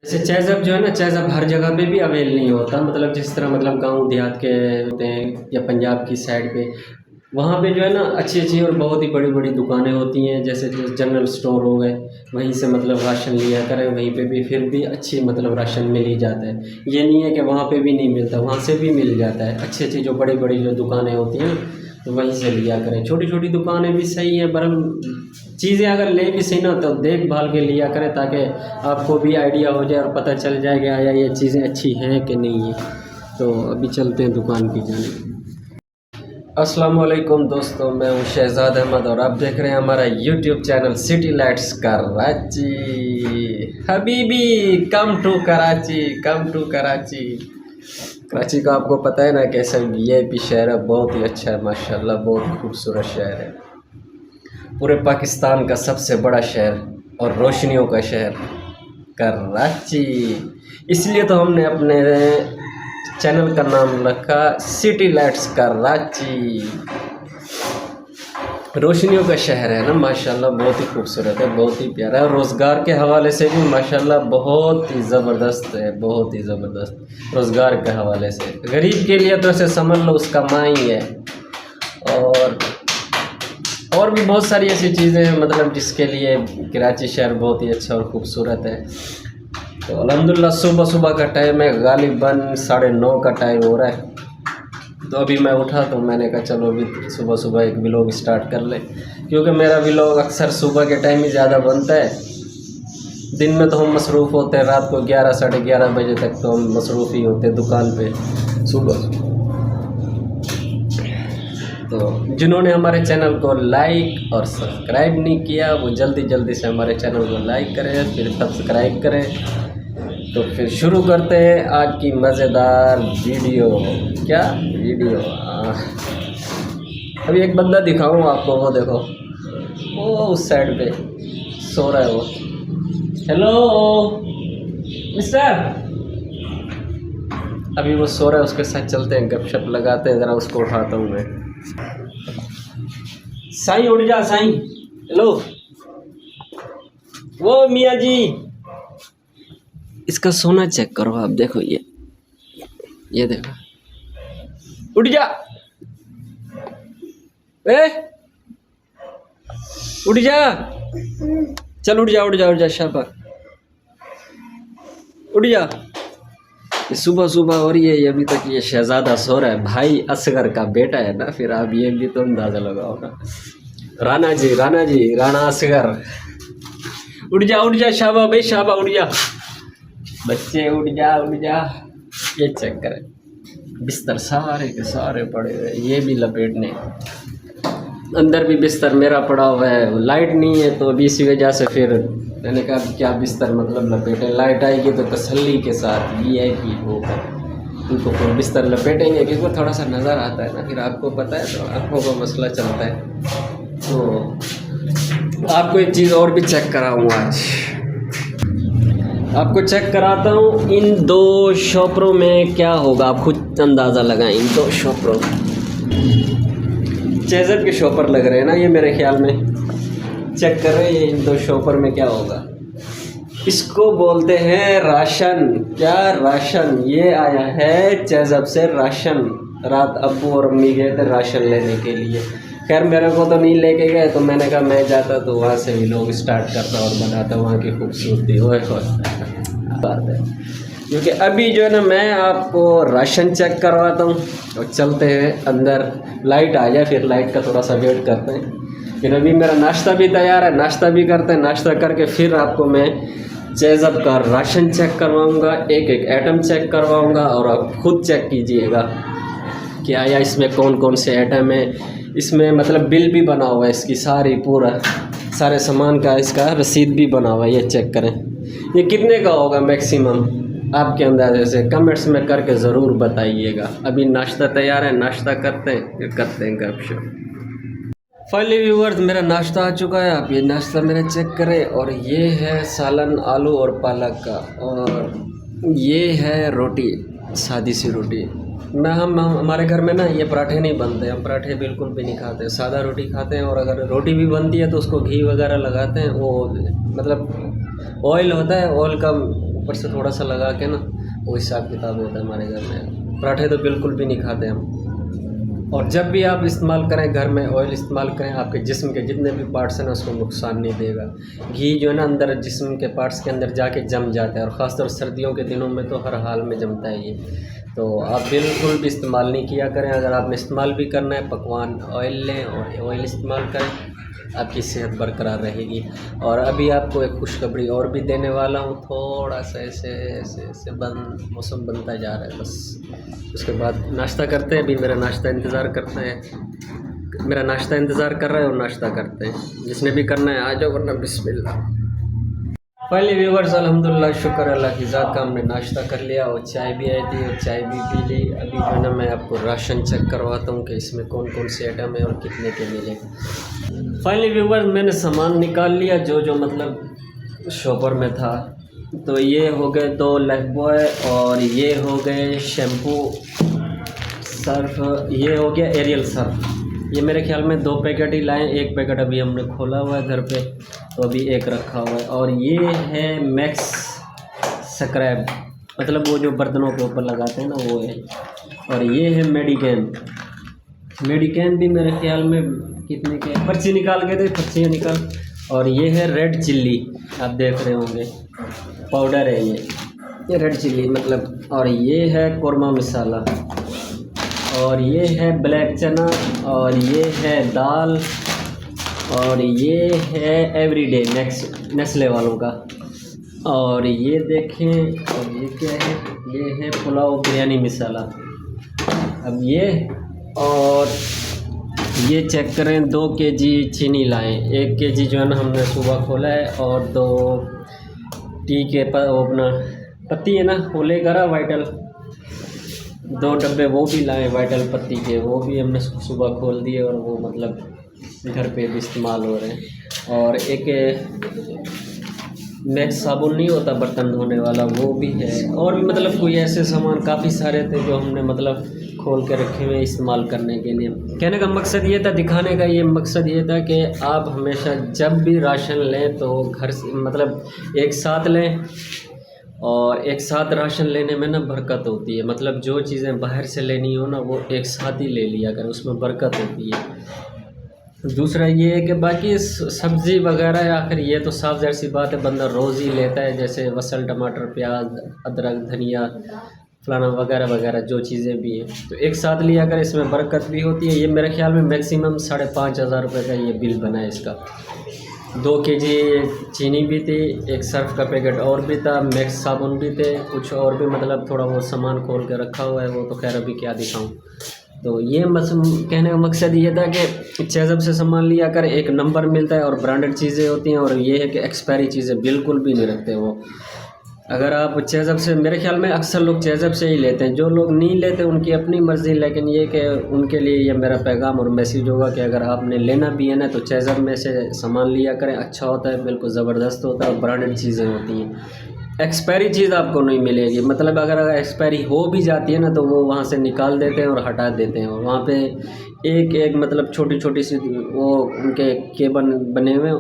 जैसे चेज़अप जो है ना, चेज़अप हर जगह पे भी अवेल नहीं होता। मतलब जिस तरह मतलब गाँव देहात के होते हैं या पंजाब की साइड पे, वहाँ पे जो है ना अच्छी-अच्छी और बहुत ही बड़ी-बड़ी दुकानें होती हैं। जैसे जो जनरल स्टोर हो गए, वहीं से मतलब राशन लिया करें, वहीं पे भी फिर भी अच्छी मतलब राशन मिल ही जाता है। ये नहीं है कि वहाँ पे भी नहीं मिलता, वहाँ से भी मिल जाता है। अच्छी-अच्छी जो बड़ी-बड़ी जो दुकानें होती हैं, तो वहीं से लिया करें। छोटी-छोटी दुकानें भी सही है, बरम चीज़ें अगर ले भी सही ना तो देखभाल के लिया करें, ताकि आपको भी आइडिया हो जाए और पता चल जाए कि आया ये चीज़ें अच्छी हैं कि नहीं है। तो अभी चलते हैं दुकान की जानिब। अस्सलाम वालेकुम दोस्तों, मैं हूँ शहजाद अहमद और आप देख रहे हैं हमारा YouTube channel City Lights Karachi. हबीबी come to Karachi, come to Karachi. Karachi का आपको पता है ना कैसा वीआईपी शहर है, बहुत ही अच्छा है माशाल्लाह, बहुत ही खूबसूरत शहर है। पूरे पाकिस्तान का सबसे बड़ा शहर और रोशनियों का शहर कराची। इसलिए तो हमने अपने चैनल का नाम रखा सिटी लाइट्स कराची। रोशनियों का शहर है ना माशाल्लाह, बहुत ही खूबसूरत है, बहुत ही प्यारा है। और रोज़गार के हवाले से भी माशाल्लाह बहुत ही ज़बरदस्त है, बहुत ही ज़बरदस्त रोज़गार के हवाले से। गरीब के लिए तो ऐसे समझ लो उसका माँ ही है। और भी बहुत सारी ऐसी चीज़ें हैं मतलब जिसके लिए कराची शहर बहुत ही अच्छा और ख़ूबसूरत है। तो अल्हम्दुलिल्लाह सुबह सुबह का टाइम है, गालिबन 9:30 का टाइम हो रहा है। तो अभी मैं उठा तो मैंने कहा चलो अभी सुबह सुबह एक व्लॉग स्टार्ट कर ले, क्योंकि मेरा व्लॉग अक्सर सुबह के टाइम ही ज़्यादा बनता है। दिन में तो हम मसरूफ़ होते हैं, रात को 11 साढ़े 11 बजे तक तो हम मसरूफ़ ही होते हैं दुकान पे। सुबह तो जिन्होंने हमारे चैनल को लाइक और सब्सक्राइब नहीं किया वो जल्दी जल्दी से हमारे चैनल को लाइक करें, फिर सब्सक्राइब करें। तो फिर शुरू करते हैं आज की मज़ेदार वीडियो। क्या वीडियो? अभी एक बंदा दिखाऊँ आपको, वो देखो, वो उस साइड पे सो रहा है वो। हेलो मिस्टर, अभी वो सो रहा है, उसके साथ चलते हैं, गपशप लगाते हैं, ज़रा उसको उठाता हूँ मैं। साईं उठ जा साईं। हेलो वो मियाँ जी, इसका सोना चेक करो आप, देखो ये देखो, उठ जा ए, उठ जा, चल उठ जा उठ जा उठ जा, शाबाश उठ जा। ये सुबह सुबह और ये अभी तक ये शहजादा सो रहा है, भाई असगर का बेटा है ना, फिर आप ये भी तो अंदाज़ा लगाओ ना। राणा जी, राणा जी, राणा असगर, उठ जा शाबा भाई शाबा, उठ जा बच्चे, उठ जा। ये चेक करें, बिस्तर सारे के सारे पड़े हुए, ये भी लपेटने, अंदर भी बिस्तर मेरा पड़ा हुआ है। लाइट नहीं है तो अभी इसी वजह से फिर मैंने कहा क्या बिस्तर मतलब लपेटें, लाइट आएगी तो तसल्ली के साथ वीआईपी होगा उनको फिर बिस्तर लपेटेंगे, क्योंकि थोड़ा सा नज़र आता है ना, फिर आपको पता है तो आँखों का मसला चलता है। तो आपको एक चीज़ और भी चेक कराऊँ आज, आपको चेक कराता हूँ इन दो शॉपरों में क्या होगा, आप खुद अंदाज़ा लगाएं। इन दो शॉपरों, चेज़अप के शॉपर लग रहे हैं ना ये मेरे ख्याल में, चेक कर रहे हैं इन दो शॉपर में क्या होगा। इसको बोलते हैं राशन। क्या राशन? ये आया है चेज़अप से राशन। रात अब्बू और अम्मी गए थे राशन लेने के लिए, खैर मेरे को तो नहीं लेके गए, तो मैंने कहा मैं जाता तो वहाँ से भी लोग स्टार्ट करता और बनाता वहाँ की खूबसूरती। ओए बात है, क्योंकि अभी जो है ना मैं आपको राशन चेक करवाता हूँ और चलते हैं अंदर। लाइट आ जाए फिर लाइट का थोड़ा सा वेट करते हैं। फिर अभी मेरा नाश्ता भी तैयार है, नाश्ता भी करते हैं, नाश्ता करके फिर आपको मैं चेज़अप का राशन चेक करवाऊँगा, एक एक आइटम चेक करवाऊँगा और आप खुद चेक कीजिएगा कि आया इसमें कौन कौन से आइटम है। इसमें मतलब बिल भी बना हुआ है इसकी सारी, पूरा सारे सामान का इसका रसीद भी बना हुआ है, ये चेक करें। ये कितने का होगा मैक्सिमम आपके अंदाजे से कमेंट्स में करके ज़रूर बताइएगा। अभी नाश्ता तैयार है, नाश्ता करते हैं फिर करते हैं गपशप। फाइनली व्यूअर्स, मेरा नाश्ता आ चुका है, आप ये नाश्ता मेरा चेक करें। और ये है सालन आलू और पालक का, और ये है रोटी, सादी सी रोटी। ना हम हमारे घर में ना ये पराठे नहीं बनते, हम पराठे बिल्कुल भी नहीं खाते, सादा रोटी खाते हैं। और अगर रोटी भी बनती है तो उसको घी वगैरह लगाते हैं, वो मतलब ऑयल होता है, ऑयल का ऊपर से थोड़ा सा लगा के ना, वो हिसाब किताब होता है हमारे घर में। पराठे तो बिल्कुल भी नहीं खाते हम। और जब भी आप इस्तेमाल करें घर में ऑयल इस्तेमाल करें, आपके जिस्म के जितने भी पार्ट्स हैं ना उसको नुकसान नहीं देगा। घी जो है ना अंदर जिस्म के पार्ट्स के अंदर जाके जम जाता है, और ख़ासतौर सर्दियों के दिनों में तो हर हाल में जमता है ये। तो आप बिल्कुल भी इस्तेमाल नहीं किया करें। अगर आपने इस्तेमाल भी करना है, पकवान ऑयल लें और ऑयल इस्तेमाल करें, आपकी सेहत बरकरार रहेगी। और अभी आपको एक खुशखबरी और भी देने वाला हूँ। थोड़ा सा ऐसे ऐसे ऐसे मौसम बनता जा रहा है, बस उसके बाद नाश्ता करते हैं। अभी मेरा नाश्ता इंतज़ार करते हैं, मेरा नाश्ता इंतज़ार कर रहा है और नाश्ता करते हैं। जिसने भी करना है आ जाओ, वरना बिस्मिल्लाह। पहले व्यूवर्स अल्हम्दुलिल्लाह, शुक्र अल्लाह की ज़ात का, हमने नाश्ता कर लिया और चाय भी आई थी और चाय भी पी ली। अभी जो है ना मैं आपको राशन चेक करवाता हूँ कि इसमें कौन कौन से आइटम है और कितने के मिले। फाइनली व्यूवर्स, मैंने सामान निकाल लिया जो जो मतलब शॉपर में था। तो ये हो गए 2 लाइफ बॉय, और ये हो गए शैम्पू, सर्फ, ये हो गया एरियल सर्फ। ये मेरे ख्याल में 2 पैकेट ही लाए, 1 पैकेट अभी हमने खोला हुआ है घर पे, तो अभी 1 रखा हुआ है। और ये है मैक्स स्क्रैब, मतलब वो जो बर्तनों के ऊपर लगाते हैं ना वो है। और ये है मेडिकेन। मेडिकेन भी मेरे ख्याल में कितने के, पर्ची निकाल के थे, पर्चियाँ निकाल। और ये है रेड चिल्ली, आप देख रहे होंगे, पाउडर है ये रेड चिल्ली मतलब। और ये है कोरमा मसाला, और ये है ब्लैक चना, और ये है दाल, और ये है एवरीडे नेस्ले वालों का। और ये देखें, और ये क्या है, ये है पुलाव बिरयानी मसाला। अब ये, और ये चेक करें, 2 केजी चीनी लाएँ। 1 केजी जो है ना हमने सुबह खोला है, और 2 टी के अपना पत्ती है ना, वो लेकर वाइटल 2 डब्बे वो भी लाए वाइटल पत्ती के, वो भी हमने सुबह खोल दिए और वो मतलब घर पे भी इस्तेमाल हो रहे हैं। और एक मैक्स साबुन नहीं होता बर्तन धोने वाला, वो भी है। और भी मतलब कोई ऐसे सामान काफ़ी सारे थे जो हमने मतलब खोल के रखे हुए इस्तेमाल करने के लिए। कहने का मकसद ये था, दिखाने का ये मकसद ये था कि आप हमेशा जब भी राशन लें तो घर से मतलब एक साथ लें। और एक साथ राशन लेने में ना बरकत होती है, मतलब जो चीज़ें बाहर से लेनी हो ना वो एक साथ ही ले लिया कर, उसमें बरकत होती है। दूसरा ये है कि बाकी सब्ज़ी वगैरह आखिर ये तो साफ ज़ाहिर सी बात है, बंदा रोज़ ही लेता है, जैसे वसल, टमाटर, प्याज, अदरक, धनिया, फलाना वगैरह वगैरह जो चीज़ें भी हैं, तो एक साथ लिया कर, इसमें बरकत भी होती है। ये मेरे ख्याल में मैक्सिमम 5,500 रुपये का ये बिल बना है इसका। 2 केजी चीनी भी थी, एक सर्फ का पैकेट और भी था, मैक्स साबुन भी थे, कुछ और भी मतलब थोड़ा बहुत सामान खोल के रखा हुआ है, वो तो खैर अभी क्या दिखाऊं। तो ये कहने का मकसद ये था कि चेज़अप से सामान लिया कर, एक नंबर मिलता है और ब्रांडेड चीज़ें होती हैं। और ये है कि एक्सपायरी चीज़ें बिल्कुल भी नहीं रखते वो। अगर आप चेज़अप से, मेरे ख्याल में अक्सर लोग चेज़अप से ही लेते हैं, जो लोग नहीं लेते उनकी अपनी मर्ज़ी। लेकिन ये कि उनके लिए ये मेरा पैगाम और मैसेज होगा कि अगर आपने लेना भी है ना तो चेज़अप में से सामान लिया करें, अच्छा होता है, बिल्कुल ज़बरदस्त होता है और ब्रांडेड चीज़ें होती हैं। एक्सपायरी चीज़ आपको नहीं मिलेगी, मतलब अगर एक्सपायरी हो भी जाती है ना तो वो वहाँ से निकाल देते हैं और हटा देते हैं। और वहाँ पे एक एक मतलब छोटी छोटी सी वो उनके केबन बने हुए,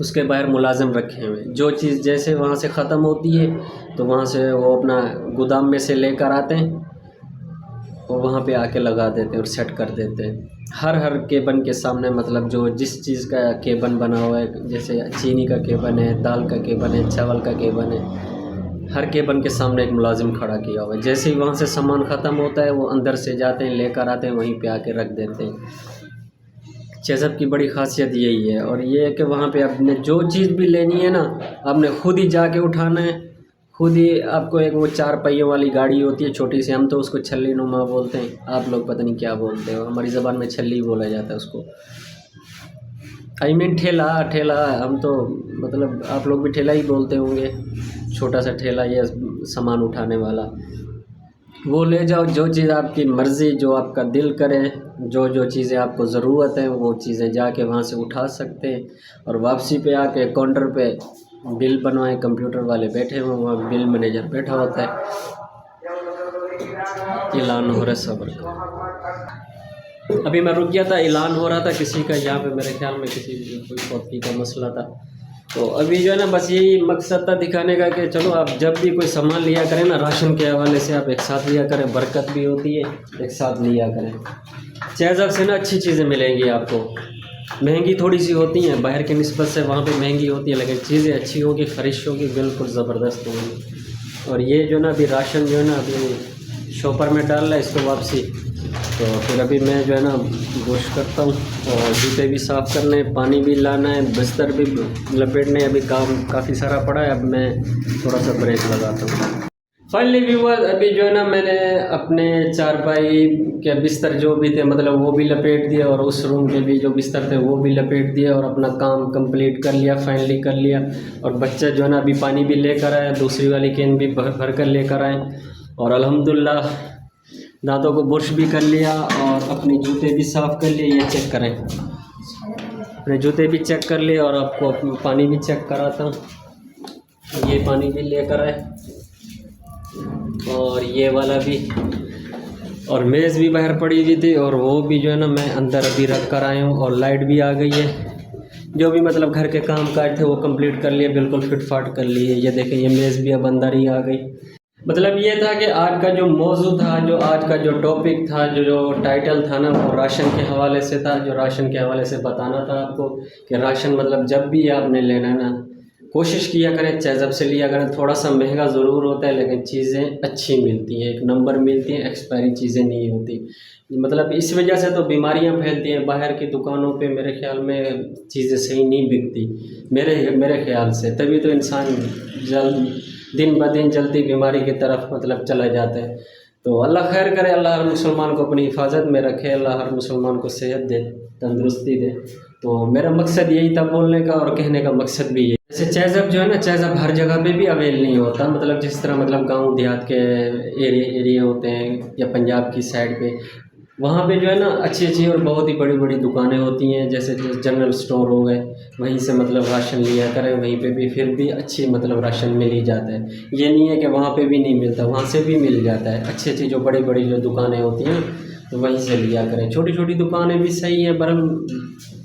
उसके बाहर मुलाजिम रखे हुए, जो चीज़ जैसे वहाँ से ख़त्म होती है तो वहाँ से वो अपना गोदाम में से लेकर आते हैं और वहाँ पे आके लगा देते हैं और सेट कर देते हैं। हर केबन के सामने, मतलब जो जिस चीज़ का केबन बना हुआ है, जैसे चीनी का केबन है, दाल का केबन है, चावल का केबन है, हर केबन के सामने एक मुलाजिम खड़ा किया हुआ है। जैसे ही वहाँ से सामान ख़त्म होता है वो अंदर से जाते हैं, लेकर आते हैं, वहीं पे आके रख देते हैं। चेज़अप की बड़ी ख़ासियत यही है। और ये है कि वहाँ पे आपने जो चीज़ भी लेनी है ना, आपने ख़ुद ही जाके उठाना है, खुद ही। आपको एक वो 4 पहियों वाली गाड़ी होती है छोटी सी, हम तो उसको छल्ली नुमा बोलते हैं, आप लोग पता नहीं क्या बोलते हो, हमारी ज़बान में छल्ली बोला जाता है उसको। आई मीन ठेला, हम तो मतलब आप लोग भी ठेला ही बोलते होंगे, छोटा सा ठेला या सामान उठाने वाला। वो ले जाओ, जो चीज़ आपकी मर्ज़ी, जो आपका दिल करे, जो चीज़ें आपको ज़रूरत है वो चीज़ें जाके वहाँ से उठा सकते हैं। और वापसी पे आके काउंटर पे बिल बनवाएं, कंप्यूटर वाले बैठे हुए, वहाँ बिल मैनेजर बैठा होता है। ऐलान हो रहा है सब्र का। अभी मैं रुक गया था, ऐलान हो रहा था किसी का, यहाँ पे मेरे ख्याल में किसी कोई फौतगी का मसला था, तो अभी जो है ना बस यही मकसद था दिखाने का कि चलो आप जब भी कोई सामान लिया करें ना राशन के हवाले से आप एक साथ लिया करें, बरकत भी होती है, एक साथ लिया करें। चेज़ब से ना अच्छी चीज़ें मिलेंगी आपको, महंगी थोड़ी सी होती हैं बाहर की निस्बत से, वहाँ पे महंगी होती है, लेकिन चीज़ें अच्छी होगी, फ्रेश होगी, बिल्कुल ज़बरदस्त होंगी। और ये जो ना अभी राशन जो है ना अभी शॉपर में डाल रहा है इसको वापसी, तो फिर अभी मैं जो है ना गोश्त करता हूँ और जूते भी साफ़ करने, पानी भी लाना है, बिस्तर भी लपेटने, अभी काम काफ़ी सारा पड़ा है। अब मैं थोड़ा सा ब्रेक लगाता हूँ। फाइनली व्यूअर्स अभी जो है ना मैंने अपने चारपाई के बिस्तर जो भी थे मतलब वो भी लपेट दिए और उस रूम के भी जो बिस्तर थे वो भी लपेट दिए और अपना काम कंप्लीट कर लिया, फाइनली कर लिया। और बच्चा जो है ना अभी पानी भी लेकर आया, दूसरी वाली कैन भी भर कर लेकर आए और अल्हम्दुलिल्लाह दांतों को ब्रश भी कर लिया और अपने जूते भी साफ़ कर लिए। ये चेक करें, अपने जूते भी चेक कर लिए और आपको पानी भी चेक कराता हूँ। ये पानी भी लेकर आए और ये वाला भी, और मेज़ भी बाहर पड़ी हुई थी और वो भी जो है ना मैं अंदर अभी रख कर आया हूँ। और लाइट भी आ गई है, जो भी मतलब घर के काम काज थे वो कंप्लीट कर लिए, बिल्कुल फिट फाट कर लिए। ये देखें ये मेज़ भी अब अंदर ही आ गई। मतलब ये था कि आज का जो मौजू था, जो आज का जो टॉपिक था, जो टाइटल था ना वो राशन के हवाले से था। जो राशन के हवाले से बताना था आपको कि राशन मतलब जब भी आपने लेना ना कोशिश किया करें चेज़ब से लिया करें। थोड़ा सा महंगा ज़रूर होता है लेकिन चीज़ें अच्छी मिलती हैं, एक नंबर मिलती हैं, एक्सपायरी चीज़ें नहीं होती। मतलब इस वजह से तो बीमारियां फैलती हैं। बाहर की दुकानों पे मेरे ख्याल में चीज़ें सही नहीं बिकती, मेरे ख्याल से, तभी तो इंसान दिन ब दिन जल्दी बीमारी की तरफ मतलब चला जाता है। तो अल्लाह खैर करे, अल्लाह हर मुसलमान को अपनी हिफाजत में रखे, अल्लाह हर मुसलमान को सेहत दे, तंदुरुस्ती दे। तो मेरा मकसद यही था बोलने का और कहने का मकसद भी यही। जैसे चेज़ब जो है ना, चेज़ब हर जगह पे भी अवेल नहीं होता, मतलब जिस तरह मतलब गांव देहात के एरिया होते हैं या पंजाब की साइड पे, वहाँ पे जो है ना अच्छी अच्छी और बहुत ही बड़ी बड़ी दुकानें होती हैं, जैसे जनरल स्टोर हो गए, वहीं से मतलब राशन लिया करें, वहीं पे भी फिर भी अच्छी मतलब राशन मिल ही जाता है। ये नहीं है कि वहाँ पे भी नहीं मिलता, वहाँ से भी मिल जाता है। अच्छी अच्छी जो बड़ी बड़ी जो दुकानें होती हैं तो वहीं से लिया करें। छोटी छोटी दुकानें भी सही है, बरम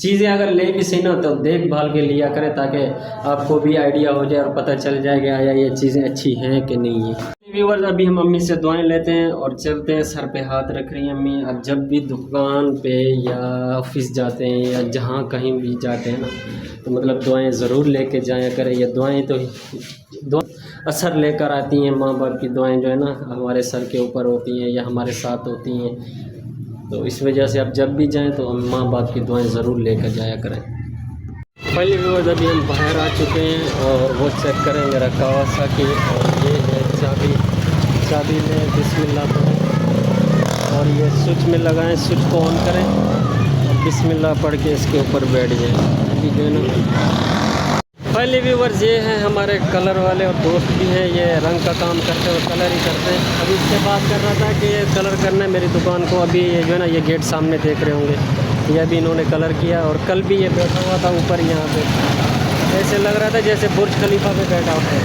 चीज़ें अगर ले भी सही ना तो देखभाल के लिया करें ताकि आपको भी आइडिया हो जाए और पता चल जाए कि आया ये चीज़ें अच्छी हैं कि नहीं है। व्यूअर्स अभी हम अम्मी से दुआएं लेते हैं और चलते हैं। सर पे हाथ रख रही हैं अम्मी। अब जब भी दुकान पे या ऑफिस जाते हैं या जहाँ कहीं भी जाते हैं ना तो मतलब दुआएं ज़रूर लेके जाया करें। ये दुआएं तो दुआ असर लेकर आती हैं। माँ बाप की दुआएं जो है ना हमारे सर के ऊपर होती हैं या हमारे साथ होती हैं, तो इस वजह से आप जब भी जाएं तो हम माँ बाप की दुआएं ज़रूर लेकर जाया करें। पहले व्यूअर्स अभी हम बाहर आ चुके हैं और वो चेक करें मेरा कावासाकी, और ये है चाबी में बिस्मिल्लाह पढ़ें और ये स्विच में लगाएं, स्विच को ऑन करें और बिस्मिल्लाह पढ़ के इसके ऊपर बैठ जाएं। अभी जो है ना पहले व्यूअर्स ये हैं हमारे कलर वाले और दोस्त भी हैं, ये रंग का काम करते हैं और कलर ही करते हैं। अभी इससे बात कर रहा था कि ये कलर करना है मेरी दुकान को। अभी ये जो है ना ये गेट सामने देख रहे होंगे, ये अभी इन्होंने कलर किया और कल भी ये बैठा हुआ था ऊपर यहाँ पे, ऐसे लग रहा था जैसे बुर्ज खलीफा पे बैठा हुआ है।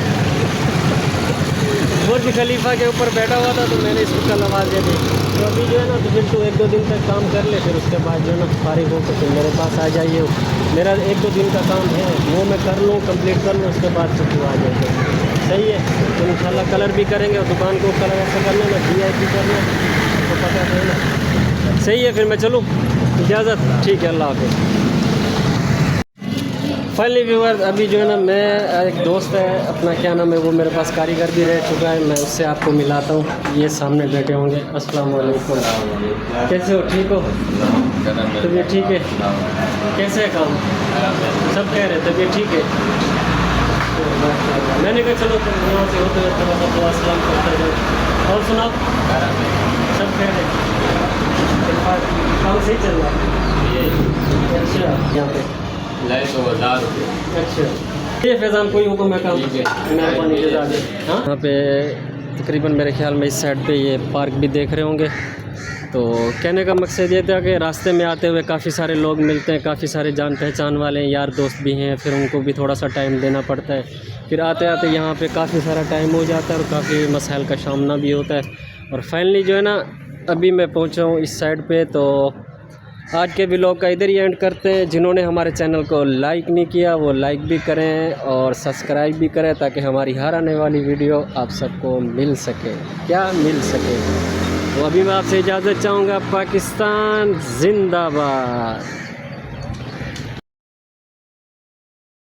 बुर्ज खलीफा के ऊपर बैठा हुआ था तो मैंने इसको कल आवाज़ दे दी। तो अभी जो है ना तो फिर तो 1-2 दिन तक काम कर ले, फिर उसके बाद जो है ना फारिग हो तो मेरे पास आ जाइए। मेरा 1-2 दिन का काम है वो मैं कर लूँ, कंप्लीट कर लूँ, उसके बाद फिर आ जाएगा। सही है, तो इंशाल्लाह कलर भी करेंगे और दुकान को कलर ऐसा करना ना VIP करना, तो पता है ना। सही है, फिर मैं चलूँ, इजाज़त, ठीक है, अल्लाह हाफ़िज़। फाइनली व्यूअर्स अभी जो है ना मैं एक दोस्त है अपना, क्या नाम है वो, मेरे पास कारीगर भी रह चुका है, मैं उससे आपको मिलाता हूँ। ये सामने बैठे होंगे। अस्सलाम वालेकुम, कैसे हो, ठीक हो? तबीयत ठीक है? कैसे है काम? सब कह रहे तबीयत ठीक है। मैंने कहा चलो तुम वहाँ से होते हुए थोड़ा सा दुआ सलाम करते जाओ। और सुनाओ, सब कह रहे काम सही चल रहा है? अच्छा, यहाँ पे अच्छा, ये फैज़ान कोई हुक्म है काम? हाँ, यहाँ पे तकरीबन मेरे ख्याल में इस साइड पे ये पार्क भी देख रहे होंगे। तो कहने का मकसद ये था कि रास्ते में आते हुए काफ़ी सारे लोग मिलते हैं, काफ़ी सारे जान पहचान वाले यार दोस्त भी हैं, फिर उनको भी थोड़ा सा टाइम देना पड़ता है। फिर आते आते यहाँ पे काफ़ी सारा टाइम हो जाता है और काफ़ी मसाइल का सामना भी होता है। और फाइनली जो है ना अभी मैं पहुँचा हूँ इस साइड पे, तो आज के व्लॉग का इधर ही एंड करते हैं। जिन्होंने हमारे चैनल को लाइक नहीं किया वो लाइक भी करें और सब्सक्राइब भी करें, ताकि हमारी हर आने वाली वीडियो आप सबको मिल सके, मिल सके। तो अभी मैं आपसे इजाज़त चाहूँगा। पाकिस्तान जिंदाबाद।